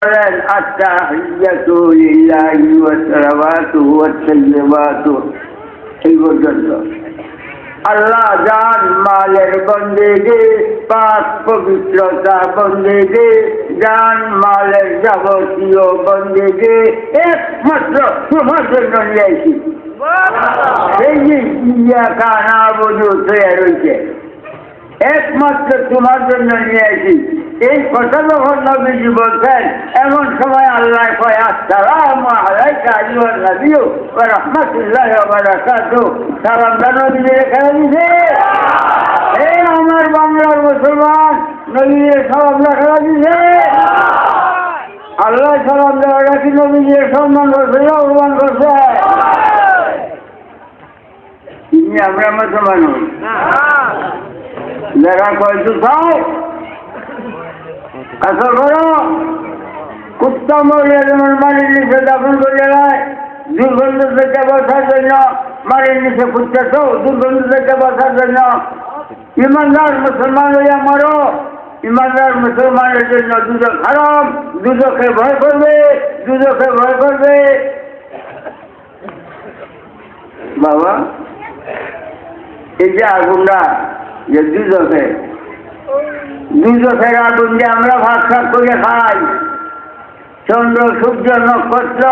আত্তাহিয়াতু লিল্লাহি ওয়া সালাওয়াতুহু ওয়া তাইয়্যিবাতু এই পর্যন্ত আল্লাহ জান মালের বন্দেগি পাক পবিত্রতা বন্দেগি জান মালের যাবতীয় বন্দেগি একমাত্র তোমার জন্য নিয়েছি। এই যে ইয়াকা নাবুদু হয়ে রয়েছে একমাত্র তোমার জন্য নিয়েছি। এই কথা যখন নবীজি বলছেন এমন সময় আল্লাহ কয় আসসালামু আলাইকা আইয়ুহান নাবিয়্যু ওয়া রাহমাতুল্লাহি ওয়া বারাকাতুহু। সালামটা নবীজি রেখে দিয়েছে। এই আমার বাংলার মুসলমান নবীজির সালাম রেখে দিয়েছে। আল্লাহ সালাম দেওয়াটা কি নবীজির সম্মান করছে না অপমান করছে? আমরা মুসলমান যারা কয়তো চাও আসল করো কুত্তা মরিয়া যেমন মাটির নিচে দাফন করে দেয় দুর্গন্ধ থেকে বসার জন্য মাটির নিচে কুত্তাছ দুর্গন্ধ থেকে বসার জন্য ইমানদার মুসলমান হইয়া মরো। ইমানদার মুসলমানের জন্য দুজক হারাম, দুজকে ভয় করবে, দুজকে ভয় করবে। বাবা এই যে আগুনটা যে দুজকের আগুন যে আমরা ভাত শাক করে খাই, চন্দ্র সূর্য নক্ষত্র,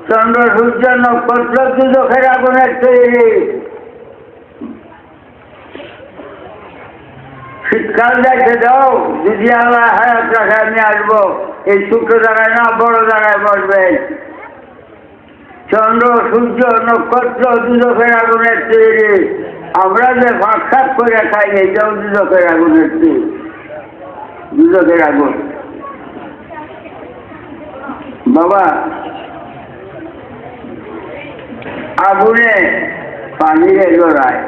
চন্দ্র সূর্য নক্ষত্র দুজকের আগুনের তৈরি। শীতকাল যাইতে দাও, যদি আল্লাহ হায়াত রাখে আমি আসবো। এই ছোট জায়গায় না বড় জায়গায় বসবে। চন্দ্র সূর্য নক্ষত্র দুজকের আগুনের তৈরি। আমরা যে ভাত শাক করে খাই এটাও দুজকের আগুনের তৈরি, দুজকের আগুন। বাবা আগুনে পানিরে জড়ায়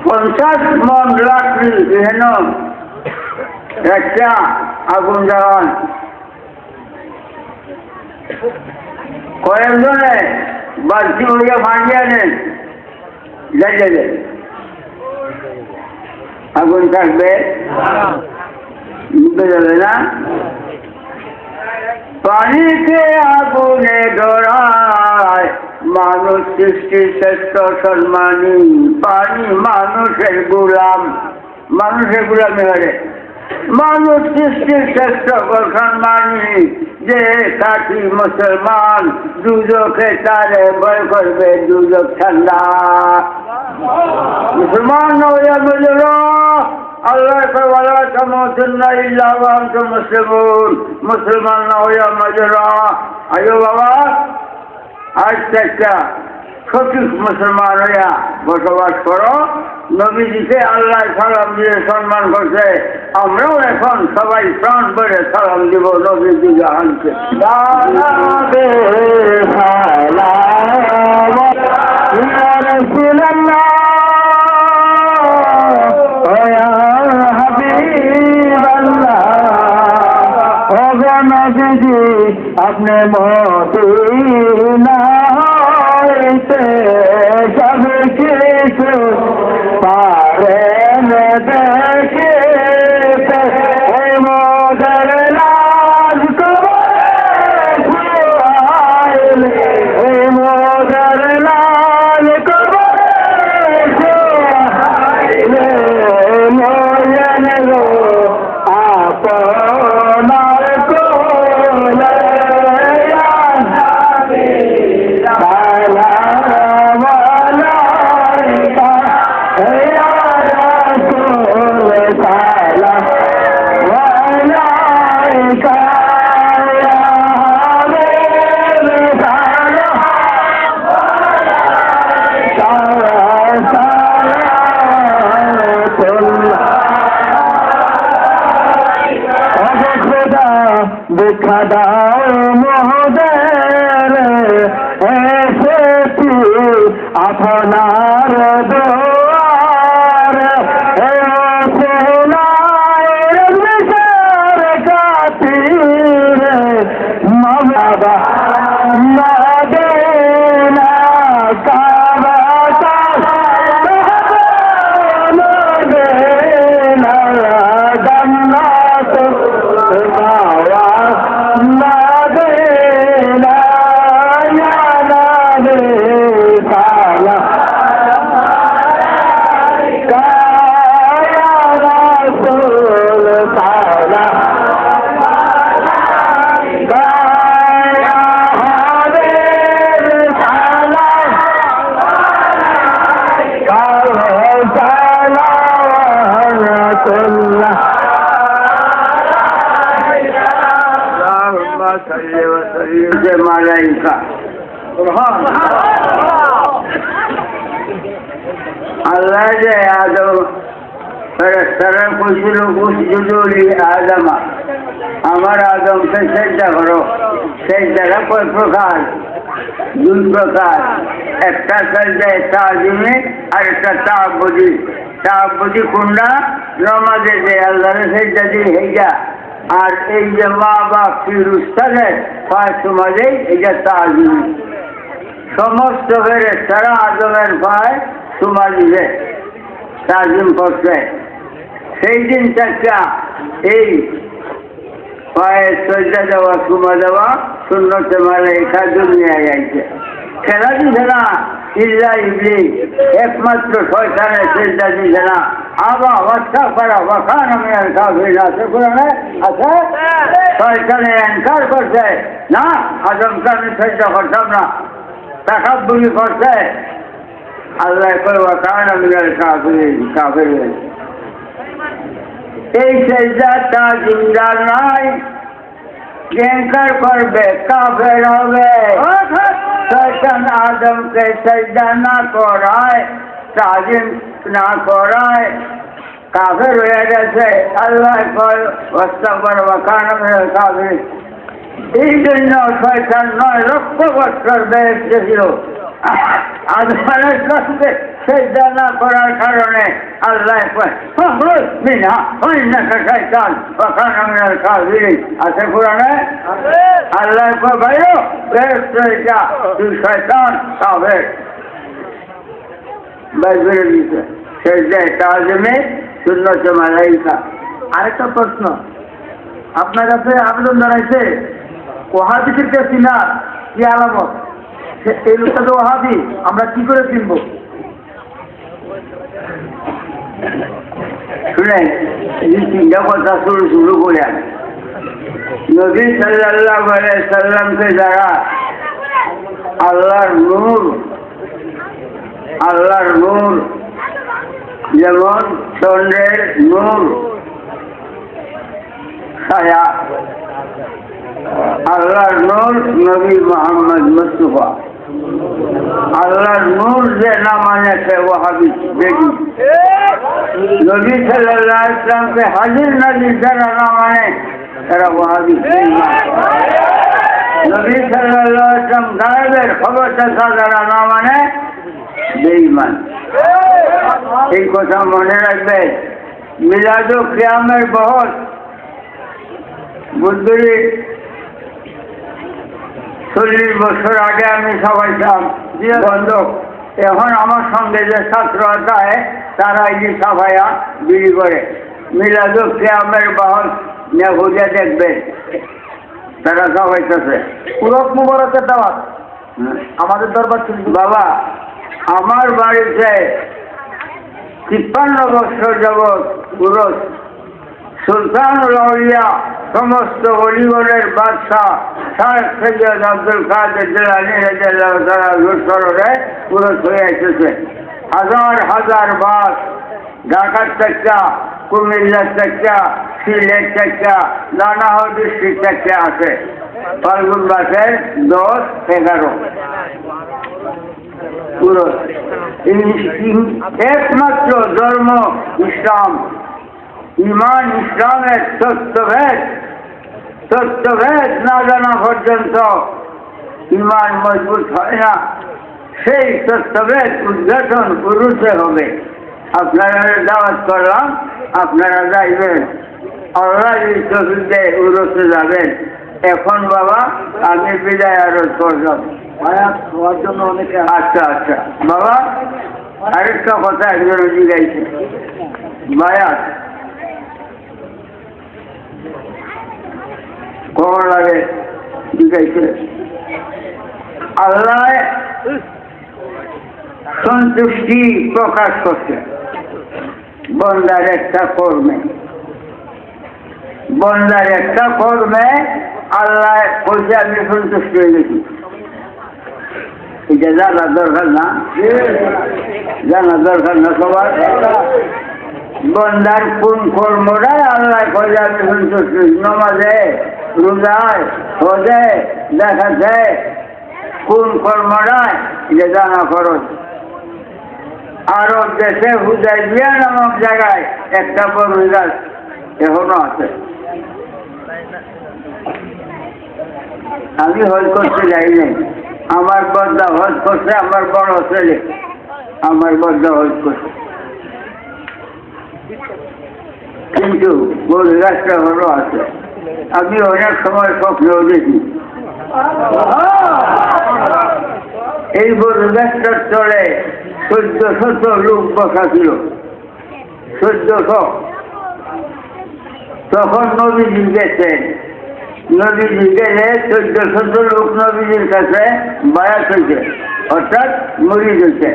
50 মন লাকড়ি যেন একটা আগুন জ্বালান। কয়েকজনে বালতি হইয়া ভাঙি আনেন, যাই আগুন থাকবে নিভে যাবে না। পানিতে আগুনে ডরায় মানুষ সৃষ্টির শ্রেষ্ঠ সম্মানী। পানি মানুষের গোলাম, মানুষের গোলামি হারে মানুষ সৃষ্টির শ্রেষ্ঠ সম্মানী। যে কাঠি মুসলমান দুজকে তারে ভয় করবে, দুজক ঠান্ডা। মুসলমান নয়া বুঝল আল্লাহ মুসলিমুন, মুসলমান নয়া মজরা। আয়ো বাবা আজ একটা সঠিক মুসলমান হইয়া বসবাস করো। নবীজিকে আল্লাহ সালাম দিয়ে সম্মান করছে, আমরাও এখন সবাই প্রাণ ভরে সালাম দিব নবীজি জাহানকে। अपने मोदीना सब किस पारे में देखे मोदर लाज को मोदर लाज को मोयन लो आप দেখা দাও মোদের এসে আপনার দোয়ার বাবা মদিনা কাবা মদিনা আল্লাহ اللهم صل وسلم عليك আল্লাহ যে আদম ফেরেশতারা কইছিল উসজুদু লি আদম, আমার আদমকে সেজদা করো। সেজদাটা কয় প্রকার? দুই প্রকার। একটা সেজদা তাজিমি আর একটা তাআব্বুদি। তাআব্বুদি কোনটা? নামাজে যে আল্লাহর সেজদা দিয়ে হেইয়া, আর এই যে মা বাপ ফিরুস্তানের পাঁচ সমাজে এটা তাজিমি। সমস্ত ফেরেশতারা আদমের পায় সুমা দিবে, তাজিম করছে। সেই দিন থেকে এই পায়ে সজ্জা দেওয়া সুমা দেওয়া সুন্নতে মালাইকা দুনিয়ায় আইছে। খেলা দিছে না ইল্লা ইবলিস, একমাত্র শয়তানের সেজদা দিছে না। আবা ওয়াস্তাগফারা ওয়া কানা মিনাল কাফিরিন আছে কোরআনে আছে। শয়তানে ইনকার করছে, না আদমকে আমি সেজদা করতাম না, তাকাব্বুরি করছে। আল্লাহ কয় ওয়া কানা মিনাল কাফিরিন। এই সেজদা তাজিমদার নাই, ইনকার করবে কাফের হবে। শয়তান আদমকে সেজদা না করায়, তাজিম না করায়, কাফের হয়ে গেছে। আল্লাহ কয় ওয়াস্তাগফার ওয়া কানা মিনাল কাফিরিন। এই জন্য শয়তান 9 লক্ষ বছর বেহেশতে ছিল। আদমের কাছে সেজদা না করার কারণে আল্লাহ কয় ফাখরুজ মিনহা ইন্নাকা শাইতান ওয়া কানা মিনাল কাফিরিন আছে কোরআনে। আল্লাহ কয় ভাইও বেহেশতে যা, তুই শয়তান কাফের। বাইরে দিছে সেজদা তাজিমে সুন্নতে মালাইকা। আরেকটা প্রশ্ন আপনার কাছে আবেদন জানাইছে, ওয়াহাবিদের চিনা কি আলামত? এই লোকটা তো ওয়াহাবি, আমরা কি করে চিনব? শুনেন, এই তিনটা কথা শুরু করে নবী সাল্লাল্লাহু আলাইহি সাল্লামকে যারা আল্লাহর নূর যেমন চন্দ্রের নূর ছায়া, আল্লাহর নূর নবী মুহাম্মদ মুস্তাফা। আল্লাহর নূর যে না মানে সে ওয়াহাবি বেদি। নবী সাল্লাল্লাহু আলাইহি সাল্লামকে হাজির নাজির যারা না মানে তারা ওয়াহাবি। নবী সাল্লাল্লাহু আলাইহি সাল্লাম গায়েবের খবরটা যারা না মানে বেঈমান। এই কথা মনে রাখবে। মিলাদু কিয়ামের বহস বুদ্ধি 40 বছর আগে আমি সবাইতাম বন্ধক। এখন আমার সঙ্গে যে ছাত্ররা যায় তারা এই যে সাফাইয়া বিলি করে। মিলাদু কিয়ামের বহস নেহুজে দেখবে, তারা সবাইতেছে পুরক মুবারকের দাওয়াত আমাদের দরবার ছিল। বাবা, আমার বাড়িতে 53 বছর যাবৎ পুরুষ সুলতানুল আউলিয়া সমস্ত অলিগণের বাদশাহ শায়েখ সৈয়দ আব্দুল কাদের জিলানী রাদিয়াল্লাহু তাআলা সররে পুরুষ হয়ে এসেছে। হাজার হাজার বাস ঢাকার থেকে, কুমিল্লার থেকে, সিলেট থেকে, নানা ডিস্ট্রিক্ট থেকে আছে। ফাল্গুন মাসের 10-11 পুরুষ। একমাত্র ধর্ম ইসলাম। ইমান ইসলামের তত্ত্বভেদ না জানা পর্যন্ত ইমান মজবুত হয় না। সেই তত্ত্বভেদ উদ্ঘাটন পুরুষে হবে। আপনারা দাওয়াত করলাম, আপনারা যাইবেন। আল্লাহ তৌফিকে উরুসে যাবেন। এখন বাবা আমি বিদায় আরজ করলাম। হওয়ার জন্য অনেকে আচ্ছা আচ্ছা বাবা, আরেকটা কথা একজন জিজ্ঞাসা বায়াত কোন লাগে জিজ্ঞাসা। আল্লাহ সন্তুষ্টি প্রকাশ করছে বন্দার একটা কর্মে। আল্লাহ বলছে আমি সন্তুষ্ট হয়ে গেছি। এটা জানার দরকার না? জানার দরকার না সবার? বন্দার কোন কর্মটাই আল্লাহ করে আমি সন্তুষ্ট, নমাজে, রোজায়, হজে, দেখাচ্ছে কোন কর্মটাই যে জানা খরচ। আরব দেশে হুদাইবিয়া নামক জায়গায় একটা বড় গাছ এখনো আছে। আমি হজ করতে যাই নাই, আমার বদ্দা হজ করছে, আমার বড় ছেলে আমার বদ্দা হজ করছে, কিন্তু বড় গাছটা হলো আছে। আমি অনেক সময় স্বপ্নেও দেখি এই বড় গাছটার তলে 1400 লোক বসা ছিল, 1400। তখন নবীজি গেছেন, নবীজি গেলে 1400 লোক নবীজির কাছে বায়াত হয়েছে, অর্থাৎ মরিদ হয়েছে।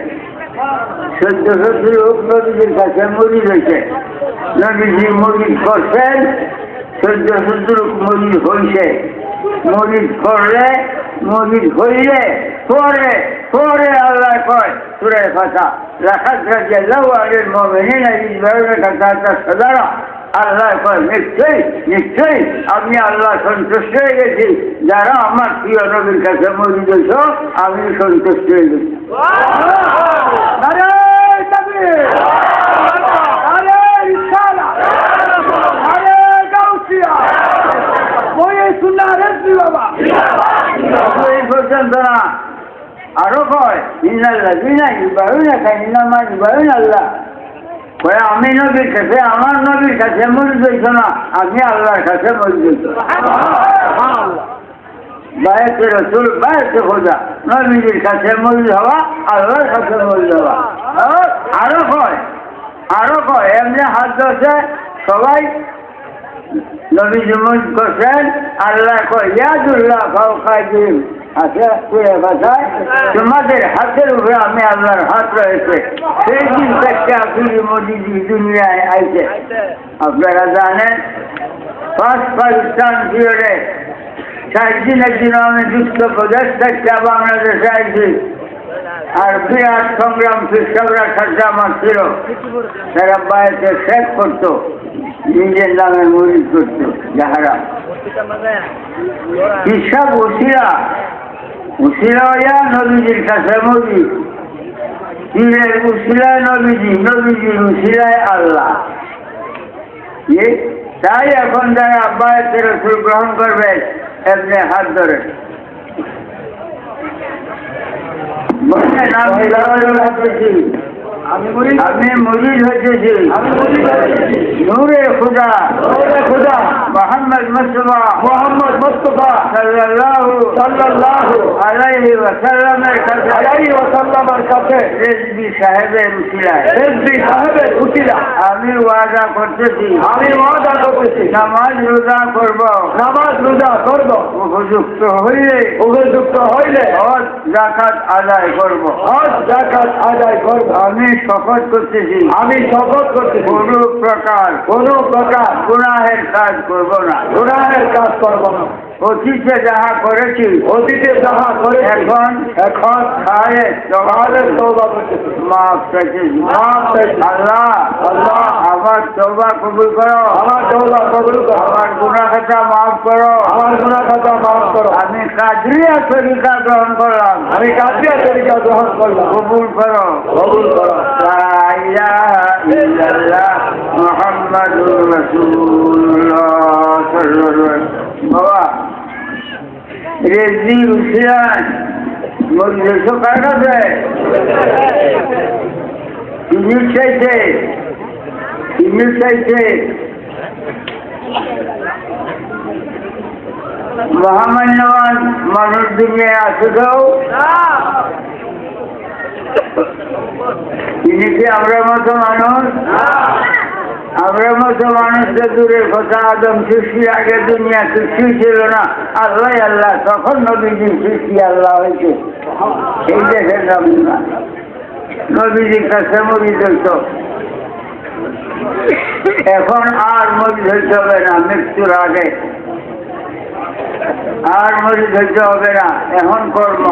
1400 লোক নবীজির কাছে মরিদ হয়েছে। নবীজি মরিদ করছেন, 1400 লোক মরিদ হয়েছে। মরিদ করলে, মরিদ হইলে পরে পরে আল্লাহ কয় সূরা ফাতিহা, লাকাদ রাদিয়াল্লাহু আনিল মুমিনিনা ইয বায়া'উনাকা তাহতা শাজারা। আল্লাহ কয় নিশ্চয়ই নিশ্চয়ই আমি আল্লাহ সন্তুষ্ট হয়ে গেছি, যারা আমার প্রিয় নবীর কাছে মরিদ হয়েছ আমি সন্তুষ্ট হয়ে গেছি। এই পর্যন্ত না, আরো কয় ইন্নাল্লাযীনা ইউবায়ুনাকা ইন্নামা ইউবায়ুনা আল্লাহ। কয় আমি নবীর কাছে, আমার নবীর কাছে মরিদ হইছ না, আমি আল্লাহর কাছে মরিদ হইছ। বায়াতে রাসূল, বায়াতে খোদা, নবীর কাছে মরিদ হওয়া, আল্লাহর কাছে মরিদ হওয়া। আরো কয় এমনি হাত ধরছে সবাই, নবীজি মরিদ করছেন, আল্লাহ কয় ইয়াদুল্লাহ ফাওকা আইদিহিম। আচ্ছা, ভাষায় তোমাদের হাতের উপরে আমি আল্লাহর হাত রয়েছে। সেই দিন থেকে আপনি মোদীজি দুনিয়ায় আইছে। আপনারা জানেন 5 পাকিস্তান পিরিয়ডে 60 দিনের জন্য আমি যুক্ত প্রদেশ থেকে বাংলাদেশে আইছি। আর বিরাট সংগ্রাম কৃষকরা খরচা মারছিল, তারা বাড়িতে শেখ করতো, নিজের নামে মরিদ করতো। যাহারা হিসাব উশিলা হইয়া নবীজির কাছে মরিদ, পীরের উশিলায় নবীজি, নবীজির উশিলায় আল্লাহ। তাই এখন যারা বায়াতে রাসূল গ্রহণ করবে এমনি হাত ধরে আমি মরিদ হইতেছি নূরে খুদা মোহাম্মদ মুস্তাফা সাল্লাল্লাহু আলাইহি ওয়াসাল্লামের কাছে রেজভী সাহেবের উসিলা আমি ওয়াদা করতেছি, নামাজ রোজা করব, উপযুক্ত হইলে হজ যাকাত আদায় করব। আমি শপথ করতেছি, কোনো প্রকার গুনাহের কাজ করব না। অতীতে যাহা করেছি, এখন মাফ চাইতেছি। আল্লাহ আমার তওবা কবুল করো, আমার গুনাহ খাতা মাফ করো। আমি কাদরিয়া তরিকা গ্রহণ করলাম, কবুল করো। লা ইলাহা ইল্লাল্লাহ মুহাম্মাদুর রাসূলুল্লাহ সাল্লাল্লাহু আলাইহি ওয়াসাল্লাম। বাবা রেজি উসিয়ান মরিদ কার কাছে? ইংলিশ চাইছে মহামান্যবান মানুষ দুনিয়ায় আছে তো তিনি কি আমরা মতো মানুষ? আমরা মতো মানুষদের দূরের কথা, আদম সৃষ্টির আগে দুনিয়া সৃষ্টি ছিল না, আল্লাহ তখন নবীজির সৃষ্টি আল্লাহ হয়েছে। এই দেশের নাম না, নবীজির কাছে মরিদ হইত। এখন আর মরিদ হইতে হবে না, মৃত্যুর আগে আর মরিদ হইতে হবে না। এখন কর্ম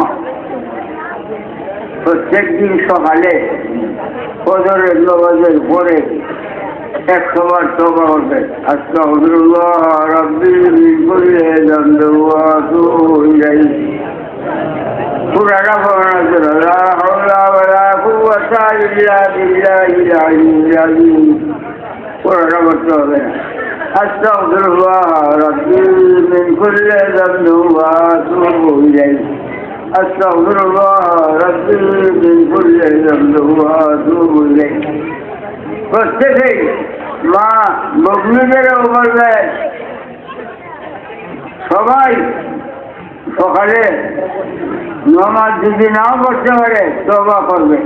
প্রত্যেক দিন সকালে ফজরের নামাজের পরে 100 বার তওবা করবে আস্তাগফিরুল্লাহ রাব্বি মিন কুল্লি যামবিন ওয়া আতুবু ইলাইহি পুরাটা পড়ার জন্য লা হাওলা ওয়ালা কুওয়াতা ইল্লা বিল্লাহিল আলিয়্যিল আযীম পুরাটা পড়তে হবে আস্তাগফিরুল্লাহ রাব্বি মিন কুল্লি যামবিন ওয়া আতুবু ইলাইহি আস্তাগফিরুল্লাহ রাব্বি মিন কুল্লি যামবিন ওয়া আতুবু ইলাইহি প্রত্যেকেই মা মুমিনেরও বলবে সবাই সকালে নামাজ যদি নাও পড়তে পারে তওবা করবে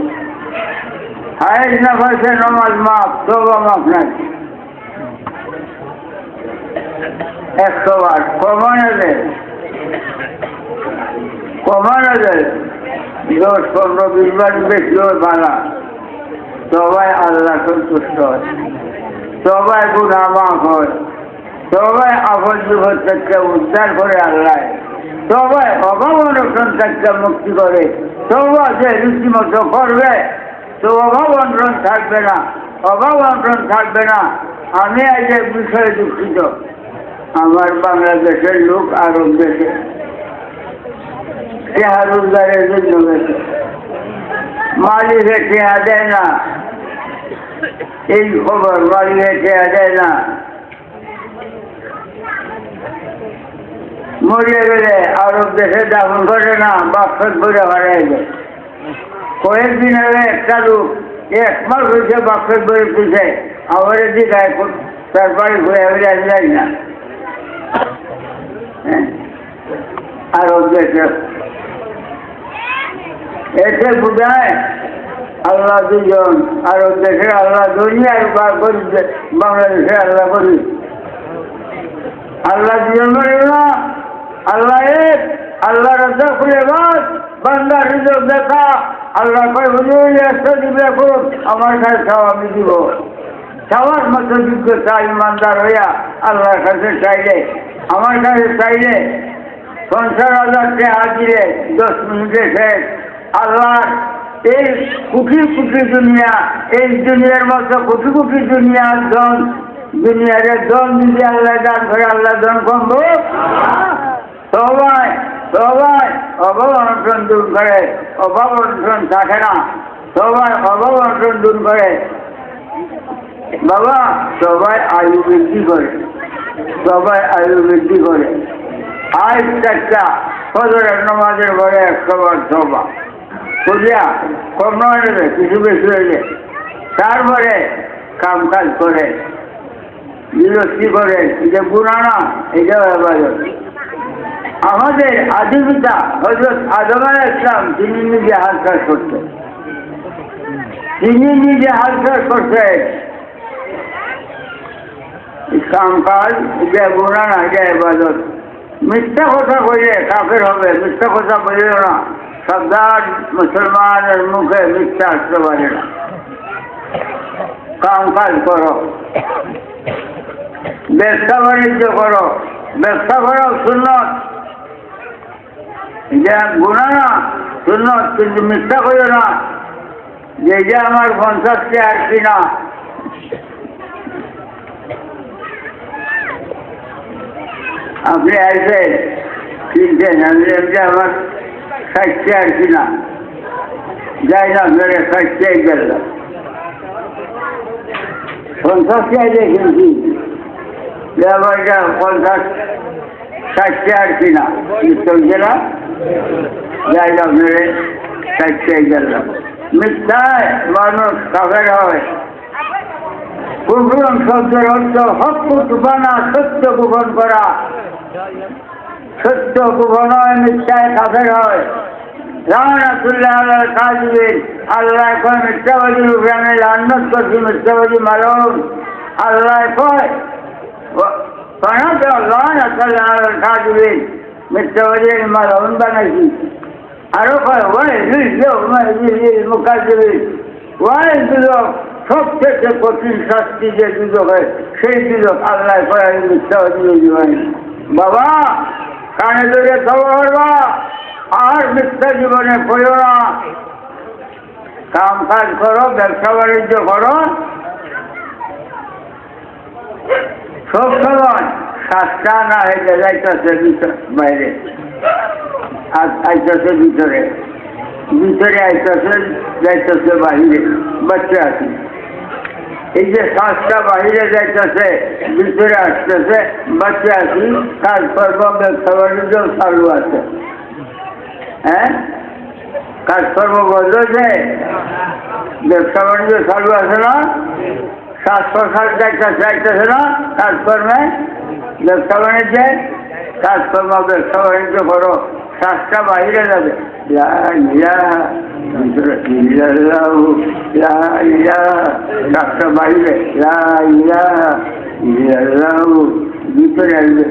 হায়ের নাফাসে নামাজ মাফ তওবা মাফ নাই 100 বার কমানো যায় 10-15-20 বার বেশি হয় ভালো সবাই আল্লাহ সন্তুষ্ট হয় সবাই গুনাহ মাফ হয় সবাই আপদ বিপদ থেকে উদ্ধার করে আল্লাহ সবাই অভাব অনশন থেকে মুক্তি করে সবাই যে রীতিমতো করবে তো অভাব অনশন থাকবে না অভাব অনশন থাকবে না আমি আজ এক বিষয়ে দুঃখিত আমার বাংলাদেশের লোক আরব দেশে টেহা রোজগারের জন্য গেছে মালিকে টেহা দেয় না এই খবর মালিকে টেহা দেয় না মরিয়ে গেলে আরব দেশে দাফন করে না বাক্সত ভরে হারাই যায় কয়েকদিন আগে একটা লোক 1 মাস হয়েছে বাক্সত ভরে তুলছে আমার দিকে তার বাড়ি ঘুরে বেড়ে যায় না আরব দেশে এতে বোঝায় আল্লাহ দুজন আরব দেশে আল্লাহ দুনিয়ার করি বাংলাদেশে আল্লাহ করি আল্লাহ দুজন করে না আল্লাহ এক আল্লাহ রাজা খুলে বাস বান্দা হৃদয় দেখা আল্লাহ কয় হুজুর একটা দিবে এখন আমার কাছে খাওয়া আমি দিব খাওয়ার মতো যোগ্যতা ইমানদার হইয়া আল্লাহর কাছে চাইলে আমার কাছে চাইলে 50,000 টাকা দিলে 10 মিনিটে শেষ আল্লাহ এই কোটি কোটি দুনিয়া এই দুনিয়ার মতো কোটি কোটি দুনিয়ার ধন দুনিয়ার ধন যদি আল্লাহ দান করে আল্লাহ ধন কমবো সবাই সবাই অভাব অনশন দূর করে অভাব অনশন থাকে না সবাই অভাব অনশন দূর করে বাবা সবাই আয়ু বৃদ্ধি করে সবাই আয়ু বৃদ্ধি করে আজ একটা ফজরের নামাজের পরে 100 বার তওবা বুঝিয়া কম নয় কিছু বেশি হইলে তারপরে কাম কাজ করে বিরক্তি করে যে গুনাহ না এটাও ইবাদত আমাদের আদি পিতা হযরত আদম আলাইহিস সালাম তিনি নিজে হাত কাজ করতেন কাম কাজ এটা গুনাহ না এটা ইবাদত মিথ্যা কথা কইলে কাফের হবে মিথ্যা কথা বলিও না সাবধান মুসলমানের মুখে মিথ্যা আসতে পারে না কাম কাজ করো ব্যবসা বাণিজ্য করো ব্যবসা করো সুন্নত এটা গুনাহ না সুন্নত কিন্তু মিথ্যা করিও না যে যে আমার 50 টাকা কিনা আপনি আসবেন কিনছেন আমি আমার 60 টাকা কিনা যাই না ধরে 60 টাকা গেল 50 টাকা দিয়ে কিনছি ব্যাপারটা 50-60 টাকা কিনা চলছে না যাই না ধরে 60 টাকা গেল মিথ্যায় মানুষ কাফের হয় কুফরুন শব্দের অর্থ হক বানা সত্য গোপন করা সত্য গোপন হয় মিথ্যায় কাফের হয় লানাতুল্লাহ আলাল কাযিবিন আল্লাহ কয় মিথ্যাবাদীর উপরে আমি লানত করছি মিথ্যাবাদী মালুম আল্লাহ কয় লানাতুল্লাহ আলাল কাযিবিন মিথ্যাবাদীর মালুম বানাইছি আরো কয় মুকাজ্জিবিন সবথেকে কঠিন শাস্তি যে দুদক হয় সেই দুদক আল্লাহ কয় মিথ্যাবাদী জীবনে বাবা কানে ধরে তওবা করবা আর মিথ্যা জীবনে পড়ো না কাম কাজ করো ব্যবসা বাণিজ্য করো সব সময় শ্বাসটা না হেঁটে যাইতেছে বাইরে, আর আইতেছে ভিতরে, ভিতরে আইতেছে যাইতেছে বাহিরে, বাচ্চা আছে। এই যে শ্বাসটা বাহিরে যাইতেছে, ভিতরে আসতেছে, বাচ্চা আছি, কাজকর্ম ব্যবসা বাণিজ্য চালু আছে। হ্যাঁ, কাজকর্ম বন্ধ যে, ব্যবসা বাণিজ্য চালু আছে না, শ্বাস প্রশ্বাস যাইতেছে না, কাজকর্মে ব্যবসা বাণিজ্যে, কাজকর্ম ব্যবসা বাণিজ্য করো, শ্বাসটা বাহিরে যাবে। শ্বাসটা বাহিরে, ভিতরে আসবে,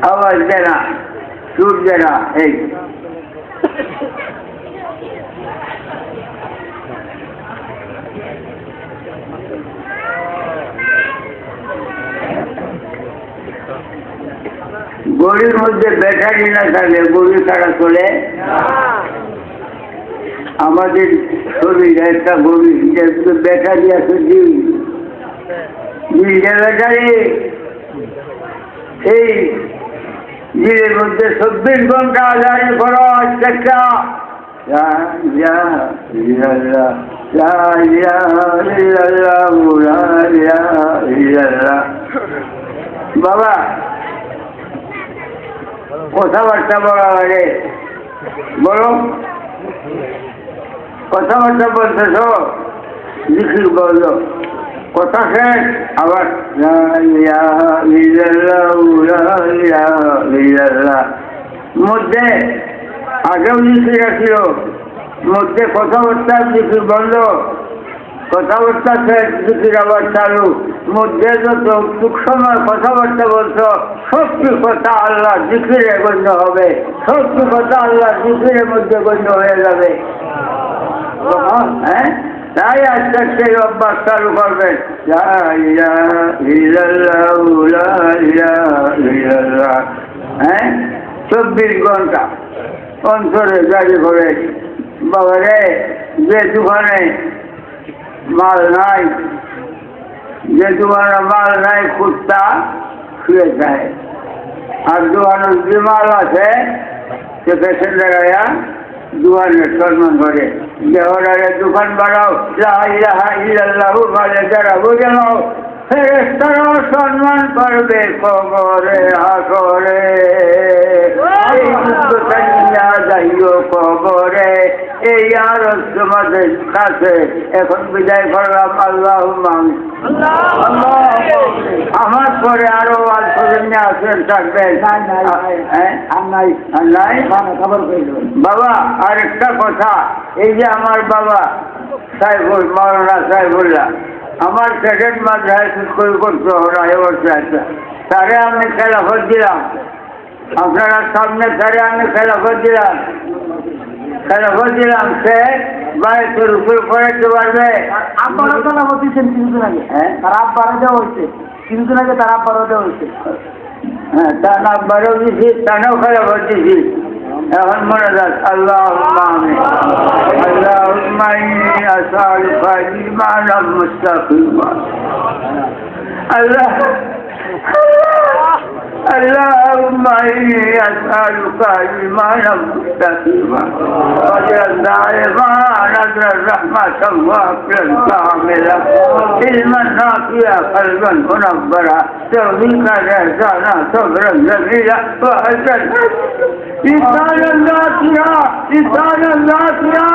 আওয়াজ দেয় না, সুর দেয় না। এই গরুর মধ্যে ব্যাটারি না থাকলে গরু তারা চলে। আমাদের শরীর একটা গরু ব্যাটারি আছে, ব্যাটারি এই দিনের মধ্যে 24 ঘন্টা জারি করো একটা। বাবা কথাবার্তা বলা লাগে, বলো কথাবার্তা বলতেছ, জিকির বললো, কথা শেষ আবার মধ্যে আগেও জিকির রাখিল, মধ্যে কথাবার্তা জিকির বন্ধ, কথাবার্তা শেষ জিকির আবার চালু, মধ্যে যতটুক সময় কথাবার্তা বলছো সবটি কথা আল্লাহ জিকিরে গণ্য হবে, সবটি কথা আল্লাহ জিকিরের মধ্যে গণ্য হয়ে যাবে। হ্যাঁ, তাই আস্তে আস্তে অভ্যাস চালু করবেন। হ্যাঁ, 24 ঘন্টা অন্তরে জারি করে। বাবারে, যে দোকানে মাল নাই, যে দোকানে মাল নাই কুত্তা শুয়ে যায়, আর দোকানের যে মাল আছে সে পেছন লাগাইয়া দোকানের সম্মান করে। দেহরারে দোকান বাড়াও, বলে যারা বুঝে নাও, ফেরেশতারা সম্মান করবে কবরে হাসরে, যাইও কবরে। এই আর তোমাদের কাছে এখন বিদায় করলাম। আল্লাহ আমার পরে আরো আলফজন্য আসেন থাকবেন। বাবা আরেকটা কথা, এই যে আমার বাবা সাইফুল, মৌলানা সাইফুল্লাহ, আমার সেকেন্ড মাদ্রাসায় স্কুল করতে ওরা এবছর আছে, তারে আমি খেলাফত দিলাম, আপনারা সামনে তারে আমি খেলাফত দিলাম, খেলাফত দিলাম। সে বাড়িতে রুকুর পড়াইতে পারবে। আপনারা খেলাফত দিচ্ছেন কিছুদিন আগে, তার আব্বারও দেওয়া হয়েছে, কিছুদিন আগে তার আব্বারও দেওয়া হয়েছে। হ্যাঁ, তার আব্বারও দিছি, তারও খেলাফত দিছি। এখন মনে যাক, আল্লাহুম্মা আমিন, আল্লাহুম্মা ইন্নী আসআলুকা ঈমানান মুস্তাকিমা। اللهم إني أسألك إيمانا مستقيما وجعل دائما نذر الرحمة وأكلا كاملا علما نافعا قلبا منورا توفيقا إحسانا صبرا جميلا وحسنا لسانا ذاكرا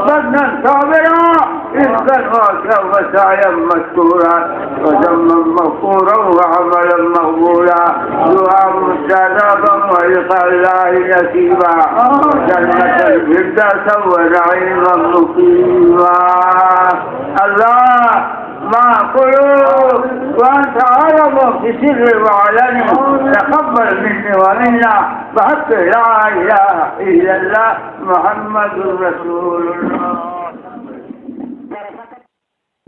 بدنا صابرا رزقا واسعا وسعيا مشكورا وذما مغفورا وعملا مقبولا دعاء مستجابا ولقاء الله نصيبا جنة الفردوس ونعيما مقيما. الله ما قلوا وأنت أعلم بسر وعلن تقبل مني ومنا بحق لا إله إلا الله محمد رسول الله.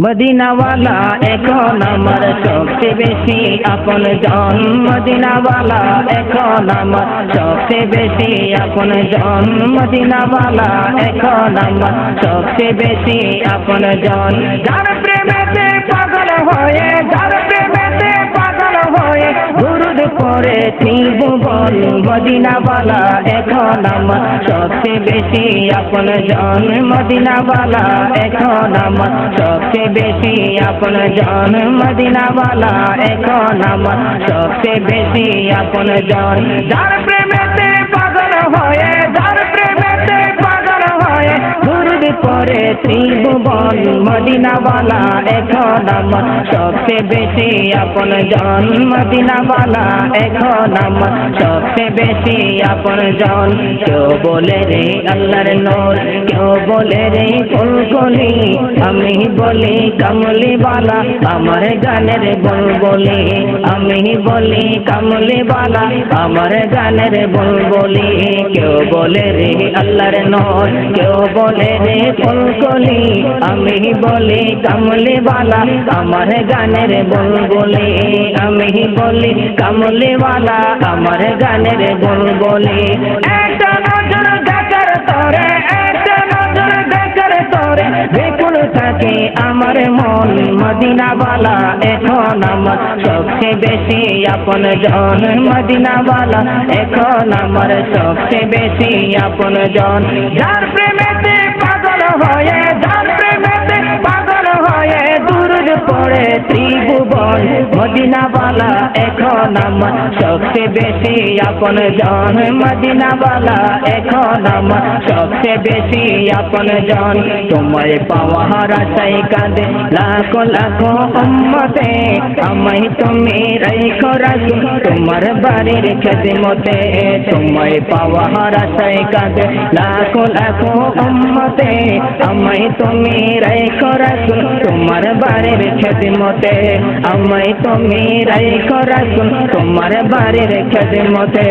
মদিনাওয়ালা এখন আমার সবচেয়ে বেশি আপন জন, মদিনাওয়ালা এখন আমার সবচেয়ে বেশি আপন জন, মদিনাওয়ালা এখন আমার সবচেয়ে বেশি আপন জন। যার প্রেমেতে পাগল হয়ে, যার প্রেমেতে পাগল হয়ে দুরুদ পড়ে ত্রিভুবন, মদিনাওয়ালা এখন আমার সবচেয়ে বেশি আপন জন, মদিনাওয়ালা এখন আমার সবচেয়ে বেশি আপন জন, মদিনাওয়ালা এখন আমার সবচেয়ে বেশি আপন জন। যার প্রেমেতে পাগল হয়ে, যার প্রেমেতে পাগল হয়ে দুরুদ পড়ে ত্রিভুবন, মদিনাওয়ালা এখন আমার সবচেয়ে বেশি আপন জন, মদিনাওয়ালা এখন আমার সবচেয়ে বেশি আপন জন। কেউ বলে রে আল্লাহর নূর, কেউ বলে রে ফুলকলি, আমি বলি কামলিওয়ালা আমার গানের বুলবুলি, আমি বলি কামলিওয়ালা আমার গানের বুলবুলি। কেউ বলে রে আল্লাহর নূর, কেউ বলে রে ফুলকলি, আমি বলি কামলিওয়ালা আমার গানের বুলবুলি, আমি বলি কামলিওয়ালা আমার গানের বুলবুলি। একটা নজর দেখার তরে, একটা নজর দেখার তরে বেকুল থাকে আমার মন, মদিনাওয়ালা এখন আমার সবচেয়ে বেশি আপন জন, মদিনাওয়ালা এখন আমার সবচেয়ে বেশি আপন জন। যার প্রেমেতে পাগল হয়ে, যার প্রেমেতে পাগল হয়ে দুরুদ পড়ে ত্রিভুবন, মদিনাওয়ালা এখন আমার সবচেয়ে বেশি আপন জন, মদিনাওয়ালা এখন আমার সবচেয়ে বেশি আপন জন। তোমায় পাওয়ার আশায় কাঁদে লাখো লাখো উম্মতে, আমায় তুমি রাখো রাসূল তোমার বাড়ির খেদমতে। তোমায় পাওয়ার আশায় কাঁদে লাখো লাখো উম্মতে, আমায় তুমি রাখো রাসূল তোমার বাড়ির খেদমতে, আমায় তুমি রাখো রাসূল তোমার বাড়ির খেদমতে।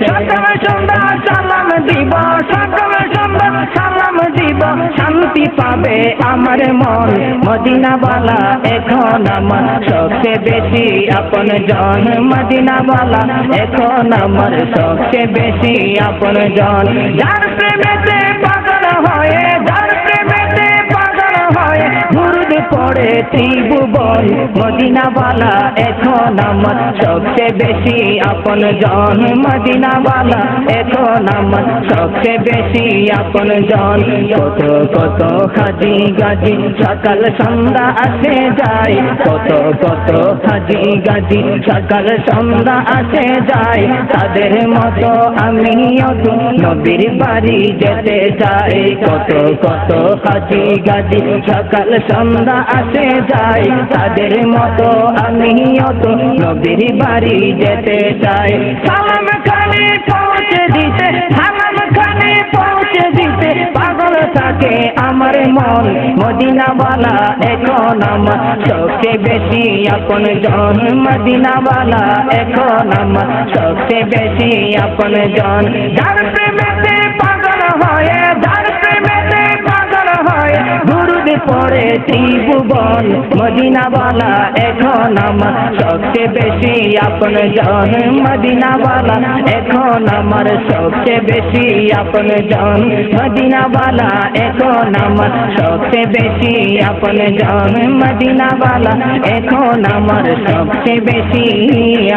সকাল সন্ধ্যা সালাম দিব, সকাল সন্ধ্যা সালাম দিব, শান্তি পাবে আমার মন, মদিনাওয়ালা এখন আমার সবচেয়ে বেশি আপন জন, মদিনাওয়ালা এখন আমার সবচেয়ে বেশি আপন জন। যার প্রেমেতে পাগল হয়ে, যার প্রেমেতে পাগল হয়ে দুরুদ পড়ে ত্রিভুবন, মদিনাওয়ালা এখন আমার সবচেয়ে বেশি আপন জন, মদিনাওয়ালা এখন আমার সবচেয়ে বেশি আপন জন। কত কত হাজি গাজি সকাল সন্ধ্যা আসে যায়, কত কত হাজি গাজি সকাল সন্ধ্যা আসে যায়, তাদের মতো আমিও তো নবীর বাড়ি যেতে চাই। কত কত হাজি গাজি সকাল সন্ধ্যা আসে যায়, তাদের মতো আমিও তো নবীর বাড়ি যেতে চাই। সালাম খানে পৌঁছে দিতে, সালাম খানে পৌঁছে দিতে পাগল থাকে আমার মন, মদিনাওয়ালা এখন আমার সবচেয়ে বেশি আপন জন, মদিনাওয়ালা এখন আমার সবচেয়ে বেশি আপন জন। যার প্রেমেতে পাগল হয়ে, যার প্রেমেতে পাগল হয়ে দুরুদ পড়ে ত্রিভুবন, মদিনাওয়ালা এখন আমার সবচেয়ে বেশি আপন জন, মদিনাওয়ালা এখন আমার সবচেয়ে বেশি আপন জন, মদিনাওয়ালা এখন আমার সবচেয়ে বেশি আপন জন, মদিনাওয়ালা এখন আমার সবচেয়ে বেশি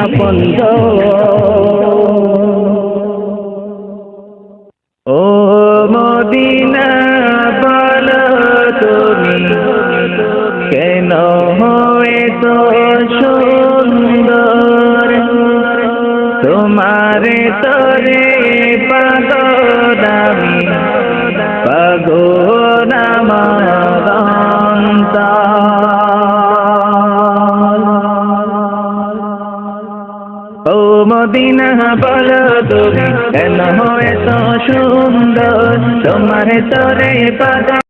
আপন জন। ও মদিনা বলো তুমি কেন হয়ে তো সুন্দর, তোমার তরে পাগল আমি, পাগল আমার অন্তর। ও মদিনা বলো তুমি কেন হয়ে তো সুন্দর, তোমার তরে পাগল